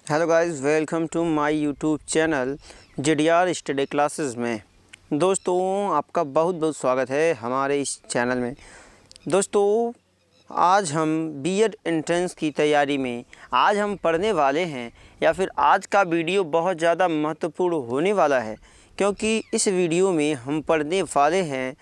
Hello guys, welcome to my YouTube channel JDR study classes में। दोस्तों, आपका बहुत बहुत स्वागत है हमारे इस चैनल में। दोस्तों, आज हम बीएड एंट्रेंस की तैयारी में आज हम पढ़ने वाले हैं, या फिर आज का वीडियो बहुत ज़्यादा महत्वपूर्ण होने वाला है, क्योंकि इस वीडियो में हम पढ़ने वाले हैं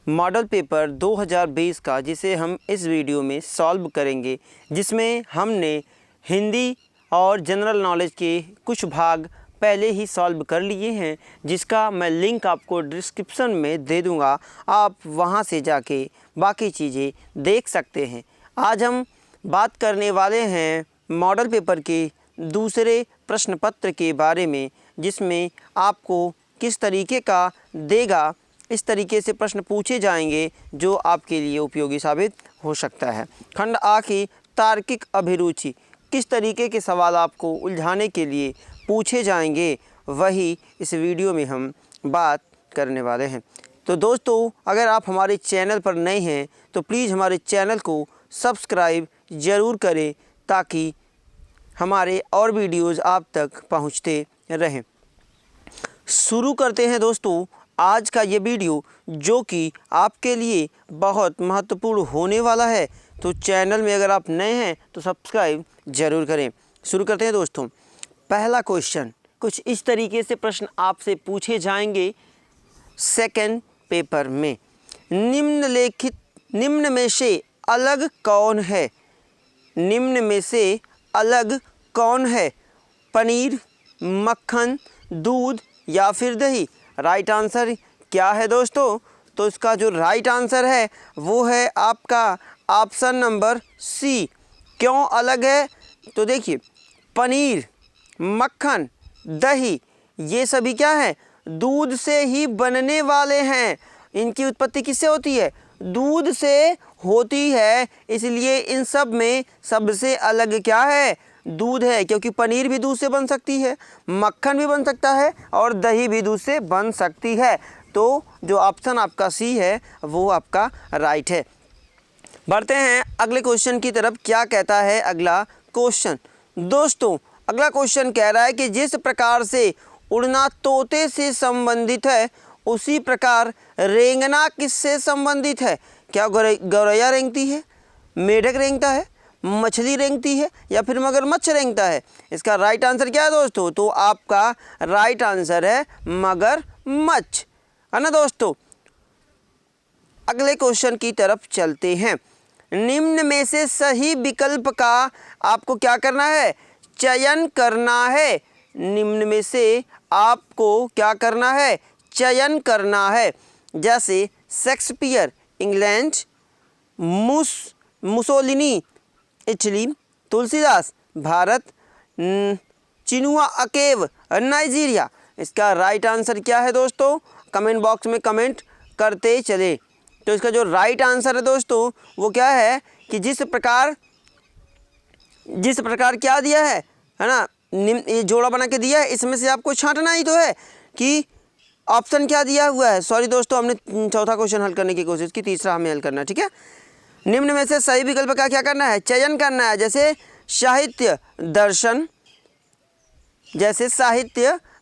मॉडल पेपर 2020 का, जिसे हम इस वीडियो में सॉल्व करेंगे, जिसमें हमने हिंदी और जनरल नॉलेज के कुछ भाग पहले ही सॉल्व कर लिए हैं, जिसका मैं लिंक आपको डिस्क्रिप्शन में दे दूंगा। आप वहां से जाके बाकी चीज़ें देख सकते हैं। आज हम बात करने वाले हैं मॉडल पेपर के दूसरे प्रश्न पत्र के बारे में, जिसमें आपको किस तरीके का देगा, इस तरीके से प्रश्न पूछे जाएंगे जो आपके लिए उपयोगी साबित हो सकता है। खंड आ की तार्किक अभिरुचि, किस तरीके के सवाल आपको उलझाने के लिए पूछे जाएंगे, वही इस वीडियो में हम बात करने वाले हैं। तो दोस्तों, अगर आप हमारे चैनल पर नए हैं तो प्लीज़ हमारे चैनल को सब्सक्राइब ज़रूर करें, ताकि हमारे और वीडियोज़ आप तक पहुंचते रहें। शुरू करते हैं दोस्तों आज का ये वीडियो, जो कि आपके लिए बहुत महत्वपूर्ण होने वाला है। तो चैनल में अगर आप नए हैं तो सब्सक्राइब ज़रूर करें। शुरू करते हैं दोस्तों। पहला क्वेश्चन, कुछ इस तरीके से प्रश्न आपसे पूछे जाएंगे सेकंड पेपर में। निम्न में से अलग कौन है? निम्न में से अलग कौन है? पनीर, मक्खन, दूध या फिर दही? राइट आंसर क्या है दोस्तों? तो इसका जो राइट आंसर है वो है आपका ऑप्शन नंबर सी। क्यों अलग है? तो देखिए, पनीर, मक्खन, दही, ये सभी क्या है? दूध से ही बनने वाले हैं। इनकी उत्पत्ति किससे होती है? दूध से होती है। इसलिए इन सब में सबसे अलग क्या है? दूध है, क्योंकि पनीर भी दूध से बन सकती है, मक्खन भी बन सकता है और दही भी दूध से बन सकती है। तो जो ऑप्शन आपका सी है वो आपका राइट है। बढ़ते हैं अगले क्वेश्चन की तरफ। क्या कहता है अगला क्वेश्चन? दोस्तों, अगला क्वेश्चन कह रहा है कि जिस प्रकार से उड़ना तोते से संबंधित है, उसी प्रकार रेंगना किससे संबंधित है? क्या गौरैया रेंगती है, मेढक रेंगता है, मछली रेंगती है, या फिर मगरमच्छ रेंगता है? इसका राइट आंसर क्या है दोस्तों? तो आपका राइट आंसर है मगरमच्छ, है ना दोस्तों। अगले क्वेश्चन की तरफ चलते हैं। निम्न में से सही विकल्प का आपको क्या करना है? चयन करना है। निम्न में से आपको क्या करना है? चयन करना है। जैसे Shakespeare England, Mussolini Italy, Tulsidas Bharat, Chinua अकेव नाइजीरिया। इसका राइट आंसर क्या है दोस्तों? कमेंट बॉक्स में कमेंट करते चले। तो इसका जो राइट आंसर है दोस्तों वो क्या है कि जिस प्रकार क्या दिया है ना, ये जोड़ा बना के दिया है, इसमें से आपको छांटना ही तो है कि ऑप्शन क्या दिया हुआ है। सॉरी दोस्तों, हमने चौथा क्वेश्चन हल करने की कोशिश की, तीसरा हमें हल करना है, ठीक है। निम्न में से सही विकल्प का क्या करना है? चयन करना है। जैसे साहित्य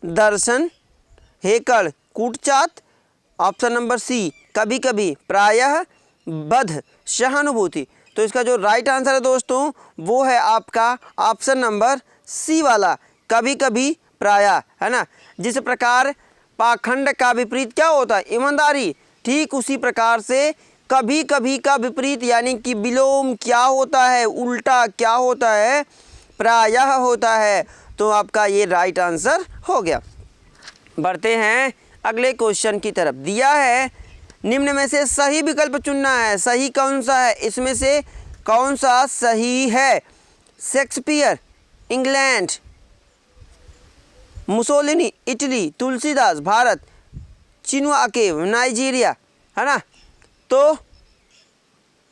दर्शन, हेकड़ कूटचात, ऑप्शन नंबर सी कभी कभी, प्रायः, बध, सहानुभूति। तो इसका जो राइट आंसर है दोस्तों वो है आपका ऑप्शन नंबर सी वाला, कभी कभी, प्रायः, है ना। जिस प्रकार पाखंड का विपरीत क्या होता है? ईमानदारी। ठीक उसी प्रकार से कभी कभी का विपरीत यानी कि विलोम क्या होता है? उल्टा क्या होता है? प्रायः होता है। तो आपका ये राइट आंसर हो गया। बढ़ते हैं अगले क्वेश्चन की तरफ। दिया है निम्न में से सही विकल्प चुनना है। सही कौन सा है? इसमें से कौन सा सही है? Shakespeare England, Mussolini Italy, Tulsidas Bharat, Chinua अकेव नाइजीरिया, है ना। तो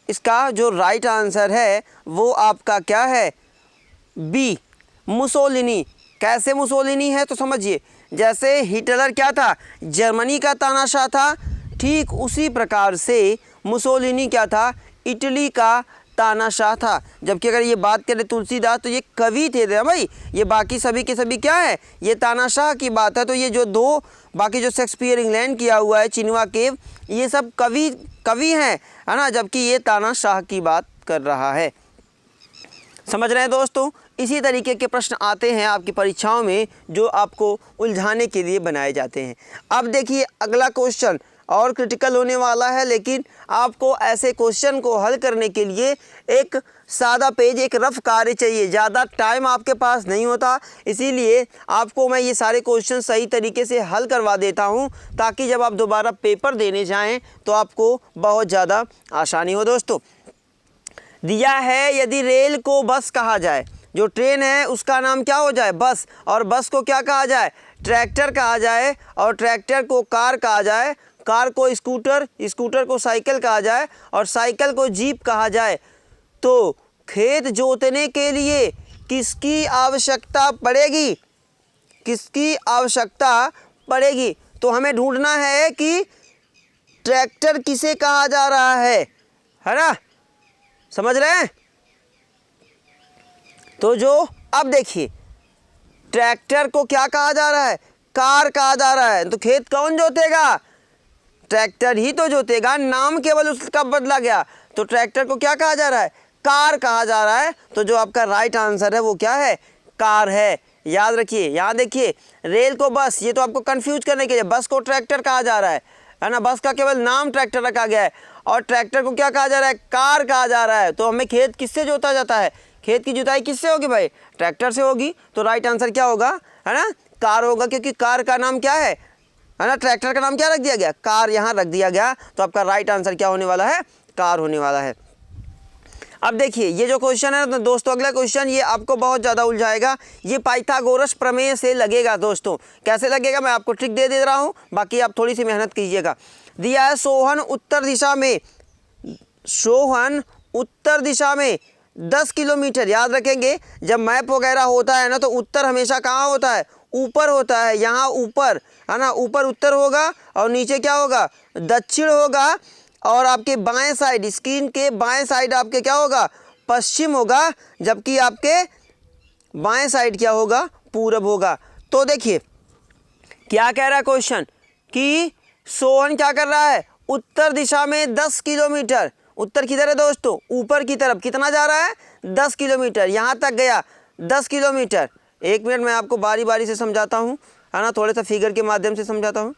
इसका जो राइट आंसर है वो आपका क्या है? B, Mussolini. कैसे मुसोलिनी है तो समझिए, जैसे हिटलर क्या था? जर्मनी का तानाशाह था। ठीक उसी प्रकार से मुसोलिनी क्या था? इटली का तानाशाह था। जबकि अगर ये बात करें तुलसीदास तो ये कवि थे भाई, ये बाकी सभी के सभी क्या है, ये तानाशाह की बात है। तो ये जो दो बाकी जो शेक्सपियर इंग्लैंड किया हुआ है, चिनुआ केव, ये सब कवि हैं, है ना, जबकि ये तानाशाह की बात कर रहा है। समझ रहे हैं दोस्तों। इसी तरीके के प्रश्न आते हैं आपकी परीक्षाओं में जो आपको उलझाने के लिए बनाए जाते हैं। अब देखिए अगला क्वेश्चन और क्रिटिकल होने वाला है, लेकिन आपको ऐसे क्वेश्चन को हल करने के लिए एक सादा पेज, एक रफ कार्य चाहिए। ज़्यादा टाइम आपके पास नहीं होता, इसीलिए आपको मैं ये सारे क्वेश्चन सही तरीके से हल करवा देता हूँ, ताकि जब आप दोबारा पेपर देने जाएं तो आपको बहुत ज़्यादा आसानी हो। दोस्तों दिया है, यदि रेल को बस कहा जाए, जो ट्रेन है उसका नाम क्या हो जाए, बस, और बस को क्या कहा जाए, ट्रैक्टर कहा जाए, और ट्रैक्टर को कार कहा जाए, कार को स्कूटर, स्कूटर को साइकिल कहा जाए, और साइकिल को जीप कहा जाए, तो खेत जोतने के लिए किसकी आवश्यकता पड़ेगी, किसकी आवश्यकता पड़ेगी। तो हमें ढूंढना है कि ट्रैक्टर किसे कहा जा रहा है ना, समझ रहे हैं। तो जो अब देखिए ट्रैक्टर को क्या कहा जा रहा है, कार कहा जा रहा है, तो खेत कौन जोतेगा, ट्रैक्टर ही तो जोतेगा, नाम केवल उसका बदला गया। तो ट्रैक्टर को क्या कहा जा रहा है, कार कहा जा रहा है। तो जो आपका राइट आंसर है वो क्या है, कार है। याद रखिए, यहाँ देखिए रेल को बस, ये तो आपको कंफ्यूज करने के लिए, बस को ट्रैक्टर कहा जा रहा है ना, बस का केवल नाम ट्रैक्टर रखा गया है, और ट्रैक्टर को क्या कहा जा रहा है, कार कहा जा रहा है। तो हमें खेत किससे जोता जाता है, खेत की जुताई किससे होगी भाई, ट्रैक्टर से होगी। तो राइट आंसर क्या होगा, है ना, कार होगा, क्योंकि कार का नाम क्या है ना, ट्रैक्टर का नाम क्या रख दिया गया, कार यहाँ रख दिया गया। तो आपका राइट आंसर क्या होने वाला है, कार होने वाला है। अब देखिए ये जो क्वेश्चन है दोस्तों, अगला क्वेश्चन ये आपको बहुत ज़्यादा उलझाएगा। ये पाइथागोरस प्रमेय से लगेगा दोस्तों। कैसे लगेगा, मैं आपको ट्रिक दे रहा हूँ, बाकी आप थोड़ी सी मेहनत कीजिएगा। दिया है सोहन उत्तर दिशा में, सोहन उत्तर दिशा में 10 किलोमीटर। याद रखेंगे जब मैप वगैरह होता है ना, तो उत्तर हमेशा कहाँ होता है, ऊपर होता है। यहाँ ऊपर है ना, ऊपर उत्तर होगा, और नीचे क्या होगा, दक्षिण होगा, और आपके बाएं साइड, स्क्रीन के बाएं साइड आपके क्या होगा, पश्चिम होगा, जबकि आपके बाएं साइड क्या होगा, पूरब होगा। तो देखिए क्या कह रहा है क्वेश्चन कि सोहन क्या कर रहा है, उत्तर दिशा में 10 किलोमीटर। उत्तर किधर है दोस्तों, ऊपर की तरफ। कितना जा रहा है, 10 किलोमीटर, यहाँ तक गया 10 किलोमीटर। एक मिनट मैं आपको बारी बारी से समझाता हूँ, है ना, थोड़े सा फिगर के माध्यम से समझाता हूँ,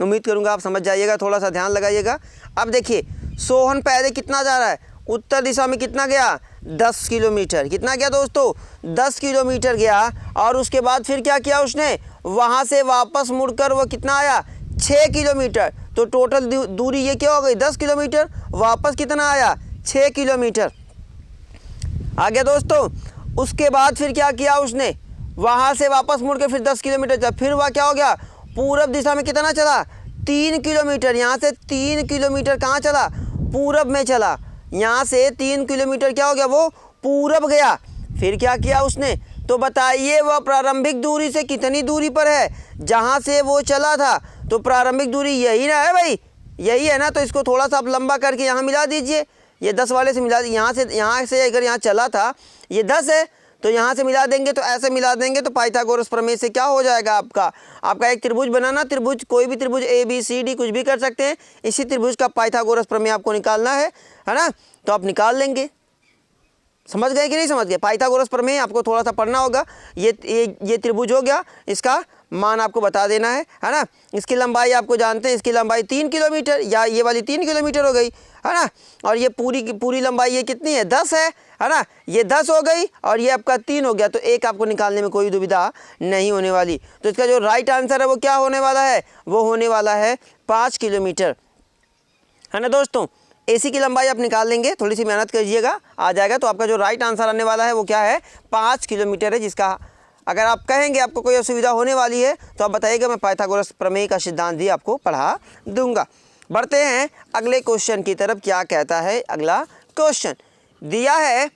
उम्मीद करूँगा आप समझ जाइएगा, थोड़ा सा ध्यान लगाइएगा। अब देखिए सोहन पहले कितना जा रहा है, उत्तर दिशा में कितना गया, 10 किलोमीटर। कितना गया दोस्तों, 10 किलोमीटर गया, और उसके बाद फिर क्या किया उसने, वहाँ से वापस मुड़कर वो कितना आया, 6 किलोमीटर। तो टोटल दूरी ये क्या हो गई, 10 किलोमीटर, वापस कितना आया, 6 किलोमीटर आ गया दोस्तों। उसके बाद फिर क्या किया उसने, वहाँ से वापस मुड़ के फिर 10 किलोमीटर जब फिर वह क्या हो गया, पूरब दिशा में कितना चला, 3 किलोमीटर। यहाँ से 3 किलोमीटर कहाँ चला, पूरब में चला। यहाँ से 3 किलोमीटर क्या हो गया, वो पूरब गया। फिर क्या किया उसने, तो बताइए वह प्रारंभिक दूरी से कितनी दूरी पर है, जहाँ से वो चला था। तो प्रारंभिक दूरी यही ना है भाई, यही है ना। तो इसको थोड़ा सा आप लंबा करके यहाँ मिला दीजिए, ये 10 वाले से मिला, यहाँ से अगर यहाँ चला था ये 10 है, तो यहाँ से मिला देंगे, तो ऐसे मिला देंगे। तो पाइथागोरस प्रमेय से क्या हो जाएगा, आपका एक त्रिभुज बनाना, त्रिभुज कोई भी त्रिभुज ABCD कुछ भी कर सकते हैं। इसी त्रिभुज का पाइथागोरस प्रमेय आपको निकालना है ना, तो आप निकाल लेंगे। समझ गए कि नहीं समझ गए, पाइथागोरस प्रमेय आपको थोड़ा सा पढ़ना होगा। ये त्रिभुज हो गया, इसका मान आपको बता देना है ना। इसकी लंबाई आपको जानते हैं, इसकी लंबाई 3 किलोमीटर, या ये वाली 3 किलोमीटर हो गई, है ना। और ये पूरी लंबाई ये कितनी है, 10 है ना। ये 10 हो गई, और ये आपका 3 हो गया। तो एक आपको निकालने में कोई दुविधा नहीं होने वाली। तो इसका जो राइट आंसर है वो क्या होने वाला है, वो होने वाला है 5 किलोमीटर, है ना दोस्तों। AC की लंबाई आप निकाल लेंगे, थोड़ी सी मेहनत करिएगा, आ जाएगा। तो आपका जो राइट आंसर आने वाला है वो क्या है, 5 किलोमीटर है। जिसका अगर आप कहेंगे आपको कोई असुविधा होने वाली है तो आप बताइएगा, मैं पाइथागोरस प्रमेय का सिद्धांत भी आपको पढ़ा दूंगा। बढ़ते हैं अगले क्वेश्चन की तरफ। क्या कहता है अगला क्वेश्चन, दिया है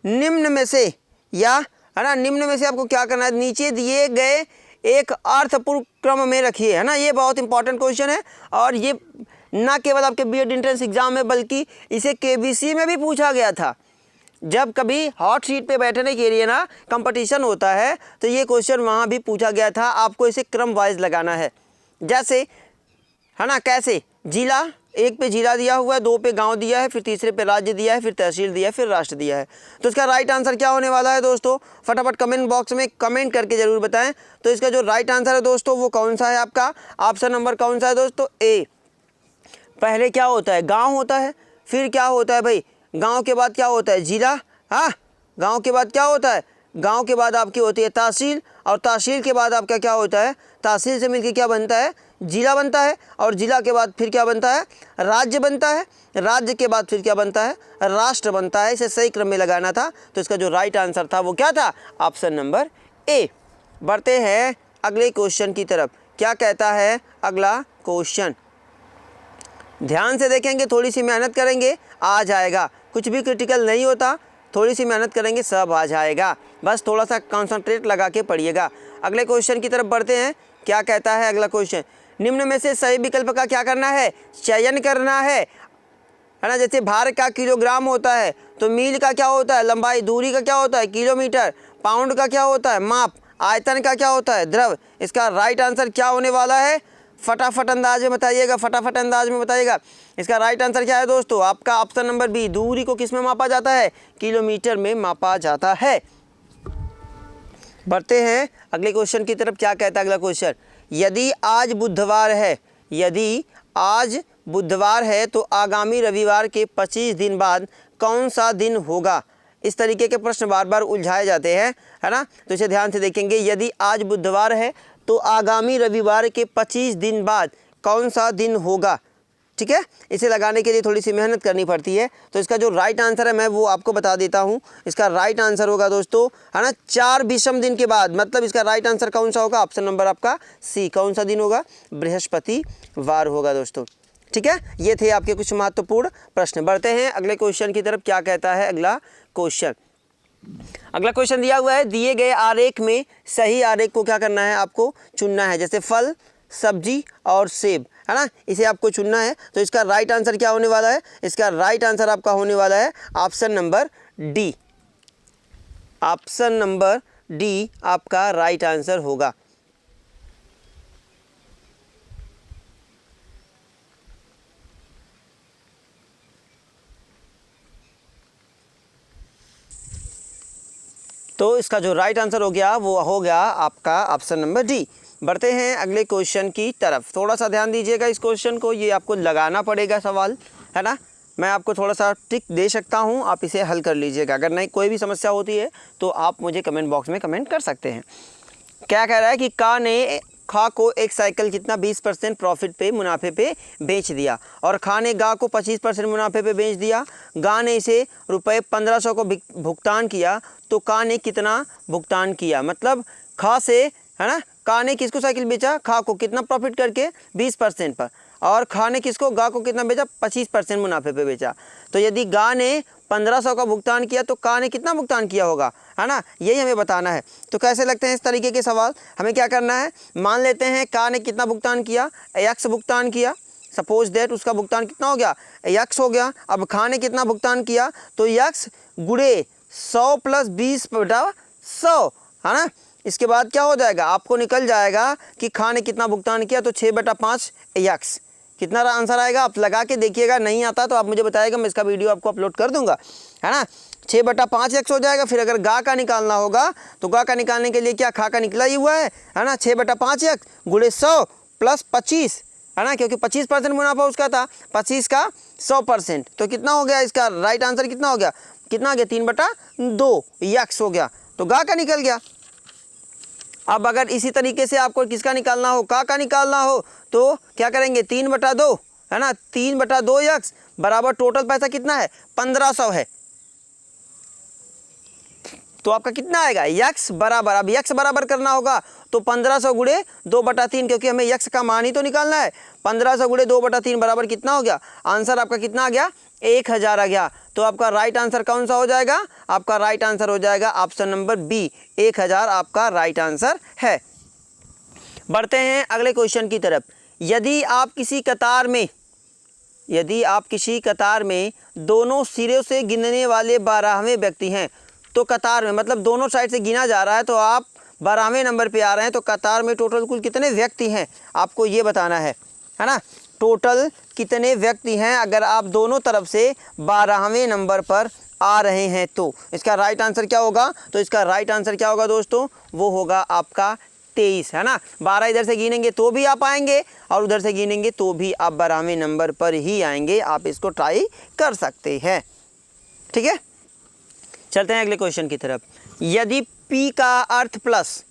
निम्न में से, या है ना, निम्न में से आपको क्या करना है, नीचे दिए गए एक अर्थपूर्ण क्रम में रखिए, है ना। ये बहुत इंपॉर्टेंट क्वेश्चन है, और ये ना केवल आपके बीएड एंट्रेंस एग्जाम में बल्कि इसे केबीसी में भी पूछा गया था। जब कभी हॉट सीट पे बैठने के लिए ना कंपटीशन होता है तो ये क्वेश्चन वहाँ भी पूछा गया था। आपको इसे क्रम वाइज लगाना है, जैसे है ना, कैसे जिला, एक पे जिला दिया हुआ है, दो पे गांव दिया है, फिर तीसरे पे राज्य दिया है, फिर तहसील दिया है, फिर राष्ट्र दिया है। तो इसका राइट आंसर क्या होने वाला है दोस्तों, फटाफट कमेंट बॉक्स में कमेंट करके ज़रूर बताएं। तो इसका जो राइट आंसर है दोस्तों वो कौन सा है आपका, ऑप्शन नंबर कौन सा है दोस्तों, ए। पहले क्या होता है, गाँव होता है, फिर क्या होता है भाई, गाँव के बाद क्या होता है, जिला, हाँ, गाँव के बाद क्या होता है, गांव के बाद आपकी होती है तहसील, और तहसील के बाद आपका क्या होता है, तहसील से मिलकर क्या बनता है, जिला बनता है, और जिला के बाद फिर क्या बनता है, राज्य बनता है, राज्य के बाद फिर क्या बनता है, राष्ट्र बनता है। इसे सही क्रम में लगाना था। तो इसका जो राइट आंसर था वो क्या था, ऑप्शन नंबर ए। बढ़ते हैं अगले क्वेश्चन की तरफ। क्या कहता है अगला क्वेश्चन, ध्यान से देखेंगे, थोड़ी सी मेहनत करेंगे, आ जाएगा। कुछ भी क्रिटिकल नहीं होता, थोड़ी सी मेहनत करेंगे सब आ जाएगा, बस थोड़ा सा कंसंट्रेट लगा के पढ़िएगा। अगले क्वेश्चन की तरफ बढ़ते हैं। क्या कहता है अगला क्वेश्चन, निम्न में से सही विकल्प का क्या करना है, चयन करना है ना। जैसे भार का किलोग्राम होता है, तो मील का क्या होता है, लंबाई, दूरी का क्या होता है, किलोमीटर, पाउंड का क्या होता है, माप, आयतन का क्या होता है, द्रव। इसका राइट आंसर क्या होने वाला है, फटाफट अंदाज में बताइएगा, फटाफट अंदाज में बताइएगा। इसका राइट आंसर क्या है दोस्तों, आपका ऑप्शन नंबर बी। दूरी को किस में मापा जाता है, किलोमीटर में मापा जाता है। बढ़ते हैं अगले क्वेश्चन की तरफ। क्या कहता है अगला क्वेश्चन, यदि आज बुधवार है, यदि आज बुधवार है तो आगामी रविवार के 25 दिन बाद कौन सा दिन होगा। इस तरीके के प्रश्न बार बार उलझाए जाते हैं, है ना। तो इसे ध्यान से देखेंगे, यदि आज बुधवार है तो आगामी रविवार के 25 दिन बाद कौन सा दिन होगा। ठीक है, इसे लगाने के लिए थोड़ी सी मेहनत करनी पड़ती है। तो इसका जो राइट आंसर है मैं वो आपको बता देता हूँ। इसका राइट आंसर होगा दोस्तों, है ना, 4 विषम दिन के बाद। मतलब इसका राइट आंसर कौन सा होगा, ऑप्शन नंबर आपका सी। कौन सा दिन होगा, बृहस्पतिवार होगा दोस्तों। ठीक है, ये थे आपके कुछ महत्वपूर्ण प्रश्न। बढ़ते हैं अगले क्वेश्चन की तरफ। क्या कहता है अगला क्वेश्चन, अगला क्वेश्चन दिया हुआ है, दिए गए आरेख में सही आरेख को क्या करना है, आपको चुनना है। जैसे फल, सब्जी और सेब, है ना, इसे आपको चुनना है। तो इसका राइट आंसर क्या होने वाला है, इसका राइट आंसर आपका होने वाला है option number D. Option number D आपका राइट आंसर होगा। तो इसका जो राइट आंसर हो गया वो हो गया आपका ऑप्शन नंबर डी। बढ़ते हैं अगले क्वेश्चन की तरफ। थोड़ा सा ध्यान दीजिएगा इस क्वेश्चन को, ये आपको लगाना पड़ेगा सवाल, है ना। मैं आपको थोड़ा सा ट्रिक दे सकता हूँ, आप इसे हल कर लीजिएगा। अगर नहीं कोई भी समस्या होती है तो आप मुझे कमेंट बॉक्स में कमेंट कर सकते हैं। क्या कह रहा है कि का ने खा को एक साइकिल कितना 20% प्रॉफिट पे, मुनाफे पे बेच दिया, और खा ने गा को 25% मुनाफे पे बेच दिया। गा ने इसे रुपये 1500 को भुगतान किया, तो का ने कितना भुगतान किया। मतलब खा से, है ना, का ने किसको साइकिल बेचा, खा को, कितना प्रॉफिट करके 20% पर, और खा ने किसको, गा को कितना बेचा, 25% मुनाफे पे बेचा। तो यदि गा ने 1500 का भुगतान किया तो का ने कितना भुगतान किया होगा, है ना, यही हमें बताना है। तो कैसे लगते हैं इस तरीके के सवाल, हमें क्या करना है, मान लेते हैं का ने कितना भुगतान किया, x भुगतान किया, सपोज दैट उसका भुगतान कितना हो गया, x हो गया। अब खा ने कितना भुगतान किया, तो x गुणे 100 + 20/100, है ना। इसके बाद क्या हो जाएगा, आपको निकल जाएगा कि खा ने कितना भुगतान किया, तो 6/5 x। कितना आंसर आएगा, आप लगा के देखिएगा, नहीं आता तो आप मुझे बताइएगा, मैं इसका वीडियो आपको अपलोड कर दूंगा, है ना। 6/5 x हो जाएगा। फिर अगर गा का निकालना होगा तो गा का निकालने के लिए क्या, खा का निकला ही हुआ है ना, 6/5 x गुणे 100 + 25, है ना, क्योंकि 25% मुनाफा उसका था, 25 का 100%, तो कितना हो गया, इसका राइट आंसर कितना हो गया, कितना हो गया, 3/2 x हो गया, तो गा का निकल गया। अब अगर इसी तरीके से आपको किसका निकालना हो, का निकालना हो, तो क्या करेंगे, 3/2, है ना, 3/2 x बराबर टोटल पैसा कितना है, 1500 है। तो आपका कितना आएगा, x बराबर, अब x बराबर करना होगा तो 1500 गुणे 2/3, क्योंकि हमें x का मान ही तो निकालना है। 1500 गुणे 2/3 बराबर कितना हो गया, आंसर आपका कितना आ गया, 1000 आ गया। तो आपका राइट आंसर कौन सा हो जाएगा, आपका राइट आंसर हो जाएगा ऑप्शन नंबर बी, 1000 आपका राइट आंसर है। बढ़ते हैं अगले क्वेश्चन की तरफ। यदि आप किसी कतार में यदि आप किसी कतार में दोनों सिरे से गिनने वाले 12वें व्यक्ति हैं, तो कतार में मतलब दोनों साइड से गिना जा रहा है, तो आप 12वें नंबर पे आ रहे हैं, तो कतार में टोटल कुल कितने व्यक्ति हैं आपको ये बताना है ना। टोटल कितने व्यक्ति हैं अगर आप दोनों तरफ से 12वें नंबर पर आ रहे हैं, तो इसका राइट आंसर क्या होगा? तो इसका राइट आंसर क्या होगा दोस्तों? वो होगा आपका 23, है ना। 12 इधर से गिनेंगे तो भी आप आएंगे और उधर से गिनेंगे तो भी आप 12वें नंबर पर ही आएंगे। आप इसको ट्राई कर सकते हैं, ठीक है। चलते हैं अगले क्वेश्चन की तरफ। यदि P का अर्थ प्लस,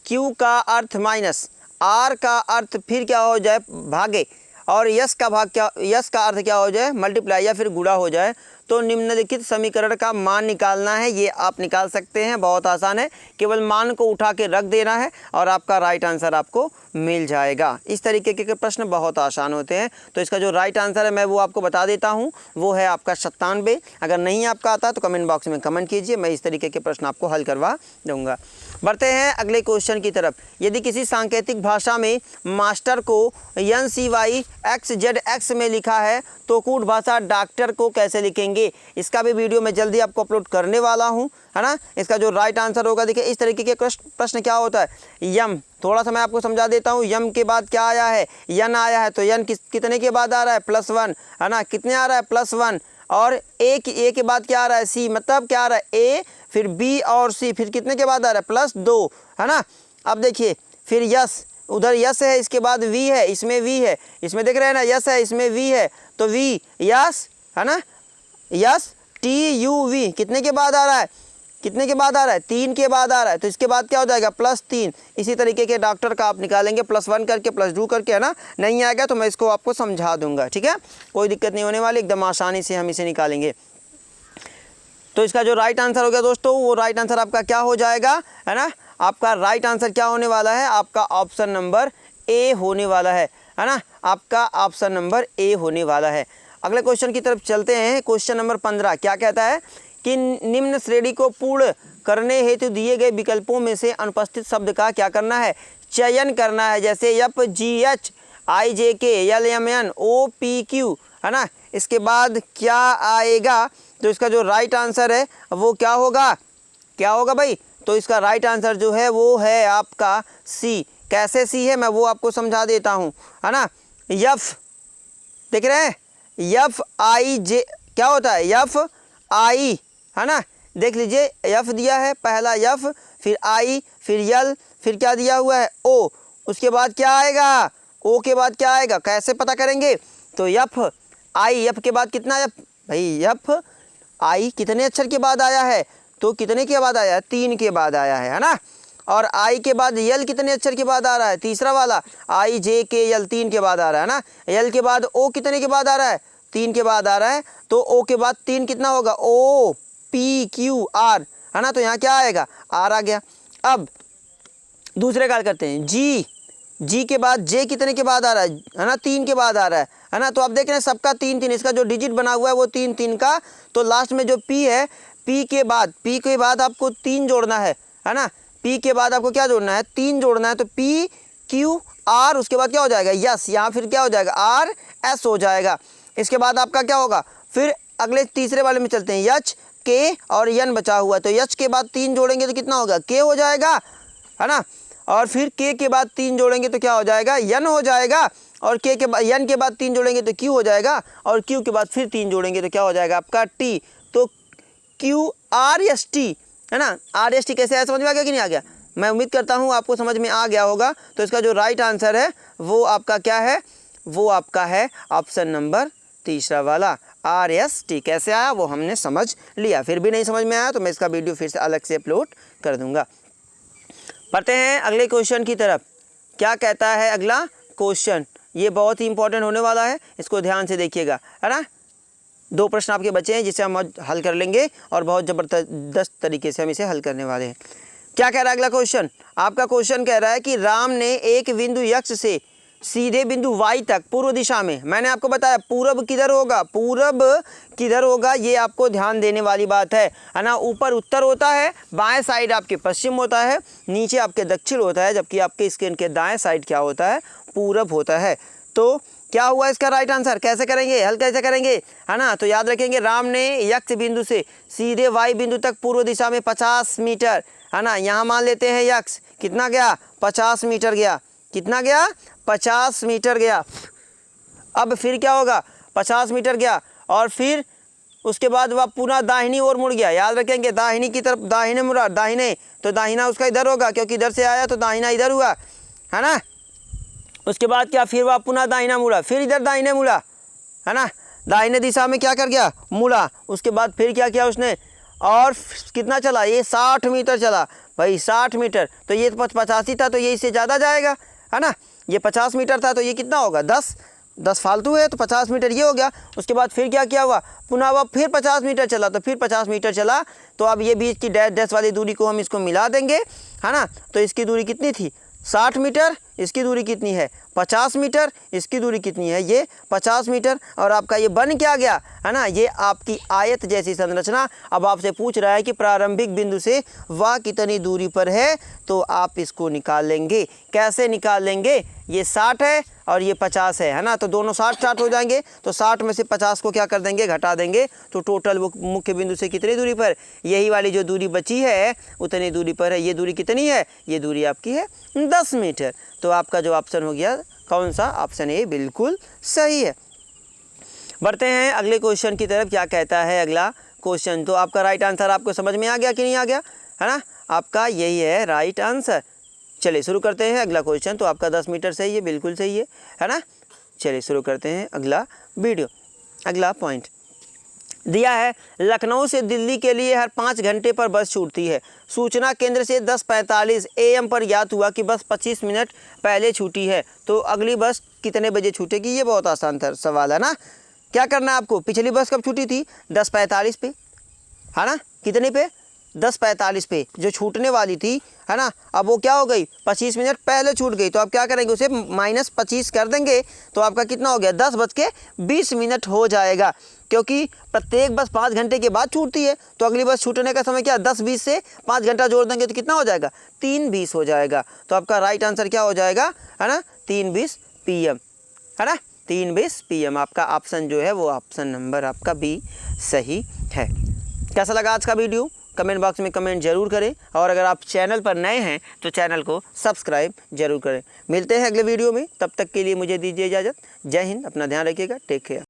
Q का अर्थ माइनस, R का अर्थ फिर क्या हो जाए? भागे, और यस का अर्थ क्या हो जाए? मल्टीप्लाई या फिर गुणा हो जाए, तो निम्नलिखित समीकरण का मान निकालना है। ये आप निकाल सकते हैं, बहुत आसान है, केवल मान को उठा के रख देना है और आपका राइट आंसर आपको मिल जाएगा। इस तरीके के प्रश्न बहुत आसान होते हैं। तो इसका जो राइट आंसर है मैं वो आपको बता देता हूँ, वो है आपका 97। अगर नहीं आपका आता तो कमेंट बॉक्स में कमेंट कीजिए, मैं इस तरीके के प्रश्न आपको हल करवा दूँगा। बढ़ते हैं अगले क्वेश्चन की तरफ। यदि किसी सांकेतिक भाषा में मास्टर को NCYXZX में लिखा है, तो कूट भाषा डॉक्टर को कैसे लिखेंगे? इसका भी वीडियो मैं जल्दी आपको अपलोड करने वाला हूं, है ना। इसका जो राइट आंसर होगा, देखिए इस तरीके के प्रश्न क्या होता है। यम, थोड़ा सा मैं आपको समझा देता हूँ। यम के बाद क्या आया है? यन आया है, तो यन कितने के बाद आ रहा है? +1, है ना। कितने आ रहा है? +1। और ए के बाद क्या आ रहा है? सी, मतलब क्या आ रहा है? ए, फिर बी और सी, फिर कितने के बाद आ रहा है? +2, है ना। अब देखिए फिर यस, उधर यस है, इसके बाद वी है, इसमें वी है, इसमें देख रहे हैं ना, यस है, इसमें वी है, तो वी यस, है ना। यस TUV कितने के बाद आ रहा है? कितने के बाद आ रहा है? 3 के बाद आ रहा है, तो इसके बाद क्या हो जाएगा? +3। इसी तरीके के डॉक्टर का आप निकालेंगे +1 करके, +2 करके, है ना। नहीं आएगा तो मैं इसको आपको समझा दूंगा, ठीक है। कोई दिक्कत नहीं होने वाली, एकदम आसानी से हम इसे निकालेंगे। तो इसका जो राइट आंसर हो गया दोस्तों, वो राइट आंसर आपका क्या हो जाएगा, है ना। आपका राइट आंसर क्या होने वाला है? आपका ऑप्शन नंबर ए होने वाला है ना। आपका ऑप्शन नंबर ए होने वाला है। अगले क्वेश्चन की तरफ चलते हैं। क्वेश्चन नंबर 15 क्या कहता है कि निम्न श्रेणी को पूर्ण करने हेतु दिए गए विकल्पों में से अनुपस्थित शब्द का क्या करना है? चयन करना है। जैसे FGH IJK LMN OPQ, है ना। इसके बाद क्या आएगा? तो इसका जो राइट आंसर है वो क्या होगा? क्या होगा भाई? तो इसका राइट आंसर जो है वो है आपका सी। कैसे सी है मैं वो आपको समझा देता हूँ, है ना। यफ, देख रहे हैं, FIJ क्या होता है? FI, है ना। देख लीजिए, यफ दिया है, पहला यफ, फिर आई, फिर यल, फिर क्या दिया हुआ है? ओ। उसके बाद क्या आएगा? ओ के बाद क्या आएगा? कैसे पता करेंगे? तो यफ आई, यफ के बाद कितना यफ भाई? यफ आई कितने अक्षर के बाद आया है? तो कितने के बाद आया है? 3 के बाद आया है ना। और आई के बाद यल कितने अक्षर के बाद आ रहा है? तीसरा वाला IJK L 3 के बाद आ रहा है ना। यल के बाद ओ कितने के बाद आ रहा है? 3 के बाद आ रहा है। तो ओ के बाद 3 कितना होगा? OPQR, है ना। तो यहाँ क्या आएगा? आर आ गया। अब दूसरे कार्य करते हैं। जी के बाद जे कितने के बाद आ रहा है ना? 3 के बाद आ रहा है ना। तो आप देख रहे हैं सबका 3-3, इसका जो डिजिट बना हुआ है वो 3-3 का। तो लास्ट में जो पी है, पी के बाद आपको 3 जोड़ना है ना। पी के बाद आपको क्या जोड़ना है? 3 जोड़ना है। तो PQR, उसके बाद क्या हो जाएगा? यस, यहाँ फिर क्या हो जाएगा? RS हो जाएगा। इसके बाद आपका क्या होगा? फिर अगले तीसरे वाले में चलते हैं। यच के और यन बचा हुआ है, तो यच के बाद 3 जोड़ेंगे तो कितना होगा? के हो जाएगा, है ना। और फिर के के बाद 3 जोड़ेंगे तो क्या हो जाएगा? यन हो जाएगा। और के के बाद यन के बाद 3 जोड़ेंगे तो क्यू हो जाएगा। और क्यू के बाद फिर 3 जोड़ेंगे तो क्या हो जाएगा? आपका टी। तो QRST, है ना। RST कैसे आया? समझ में आ गया कि नहीं आ गया? मैं उम्मीद करता हूँ आपको समझ में आ गया होगा। तो इसका जो राइट आंसर है वो आपका क्या है? वो आपका है ऑप्शन नंबर तीसरा वाला RST। कैसे आया वो हमने समझ लिया। फिर भी नहीं समझ में आया तो मैं इसका वीडियो फिर से अलग से अपलोड कर दूंगा। पढ़ते हैं अगले क्वेश्चन की तरफ। क्या कहता है अगला क्वेश्चन? ये बहुत ही इंपॉर्टेंट होने वाला है, इसको ध्यान से देखिएगा, है ना। 2 प्रश्न आपके बचे हैं जिसे हम हल कर लेंगे और बहुत ज़बरदस्त तरीके से हम इसे हल करने वाले हैं। क्या कह रहा है अगला क्वेश्चन? आपका क्वेश्चन कह रहा है कि राम ने एक बिंदु X से सीधे बिंदु Y तक पूर्व दिशा में, मैंने आपको बताया पूरब किधर होगा, पूरब किधर होगा, ये आपको ध्यान देने वाली बात है ना। ऊपर उत्तर होता है, बाएं साइड आपके पश्चिम होता है, नीचे आपके दक्षिण होता है, जबकि आपके स्क्रीन के दाएं साइड क्या होता है? पूरब होता है। तो क्या हुआ इसका राइट आंसर? कैसे करेंगे, हल कैसे करेंगे, है ना? तो याद रखेंगे, राम ने यक्ष बिंदु से सीधे वाई बिंदु तक पूर्व दिशा में 50 मीटर, है ना, यहाँ मान लेते हैं यक्ष कितना गया, 50 मीटर गया। कितना गया, 50 मीटर गया। अब फिर क्या होगा, 50 मीटर गया और फिर उसके बाद वह पुनः दाहिनी ओर मुड़ गया। याद रखेंगे, दाहिनी की तरफ, दाहिने मुड़ा, दाहिने, तो दाहिना उसका इधर होगा क्योंकि इधर से आया तो दाहिना इधर हुआ, है ना। उसके बाद क्या, फिर वह पुनः दाहिना मुड़ा, फिर इधर दाहिने मुड़ा, है ना, दाहिने दिशा में क्या कर गया, मुड़ा। उसके बाद फिर क्या किया उसने, और कितना चला, ये 60 मीटर चला भाई, 60 मीटर। तो ये 85 था तो ये इससे ज़्यादा जाएगा, है ना। ये 50 मीटर था तो ये कितना होगा, 10 फालतू है तो 50 मीटर ये हो गया। उसके बाद फिर क्या किया हुआ, पुनः वह फिर 50 मीटर चला, तो फिर 50 मीटर चला। तो अब ये बीच की डैश वाली दूरी को हम इसको मिला देंगे, है ना। तो इसकी दूरी कितनी थी, 60 मीटर। इसकी दूरी कितनी है, 50 मीटर। इसकी दूरी कितनी है, ये 50 मीटर। और आपका ये बन क्या गया, है ना, ये आपकी आयत जैसी संरचना। अब आपसे पूछ रहा है कि प्रारंभिक बिंदु से वह कितनी दूरी पर है, तो आप इसको निकाल लेंगे। कैसे निकाल लेंगे, ये 60 है और ये 50 है ना, तो दोनों 60 हो जाएंगे। तो 60 में से 50 को क्या कर देंगे, घटा देंगे। तो टोटल वो मुख्य बिंदु से कितनी दूरी पर, यही वाली जो दूरी बची है उतनी दूरी पर है। ये दूरी कितनी है, ये दूरी आपकी है 10 मीटर। तो आपका जो ऑप्शन हो गया कौन सा, ऑप्शन ए बिल्कुल सही है। बढ़ते हैं अगले क्वेश्चन की तरफ। क्या कहता है अगला क्वेश्चन, तो आपका राइट आंसर आपको समझ में आ गया कि नहीं आ गया, है ना, आपका यही है राइट आंसर। चलिए शुरू करते हैं अगला क्वेश्चन। तो आपका 10 मीटर सही है, बिल्कुल सही है ना। चलिए शुरू करते हैं अगला वीडियो। अगला पॉइंट दिया है, लखनऊ से दिल्ली के लिए हर 5 घंटे पर बस छूटती है। सूचना केंद्र से 10:45 AM पर ज्ञात हुआ कि बस 25 मिनट पहले छूटी है, तो अगली बस कितने बजे छूटेगी। ये बहुत आसान सवाल है ना। क्या करना है आपको, पिछली बस कब छूटी थी, 10:45 पे, है ना, कितने पे, 10:45 पे जो छूटने वाली थी, है ना। अब वो क्या हो गई, 25 मिनट पहले छूट गई। तो आप क्या करेंगे, उसे -25 कर देंगे। तो आपका कितना हो गया, 10:20 हो जाएगा। क्योंकि प्रत्येक बस 5 घंटे के बाद छूटती है, तो अगली बस छूटने का समय क्या, 10:20 से 5 घंटा जोड़ देंगे तो कितना हो जाएगा, 3:20 हो जाएगा। तो आपका राइट आंसर क्या हो जाएगा, है ना, 3:20 PM, है ना, 3:20 PM। आपका ऑप्शन जो है वो ऑप्शन नंबर आपका बी सही है। कैसा लगा आज का वीडियो, कमेंट बॉक्स में कमेंट जरूर करें। और अगर आप चैनल पर नए हैं तो चैनल को सब्सक्राइब जरूर करें। मिलते हैं अगले वीडियो में, तब तक के लिए मुझे दीजिए इजाज़त। जय हिंद, अपना ध्यान रखिएगा, टेक केयर।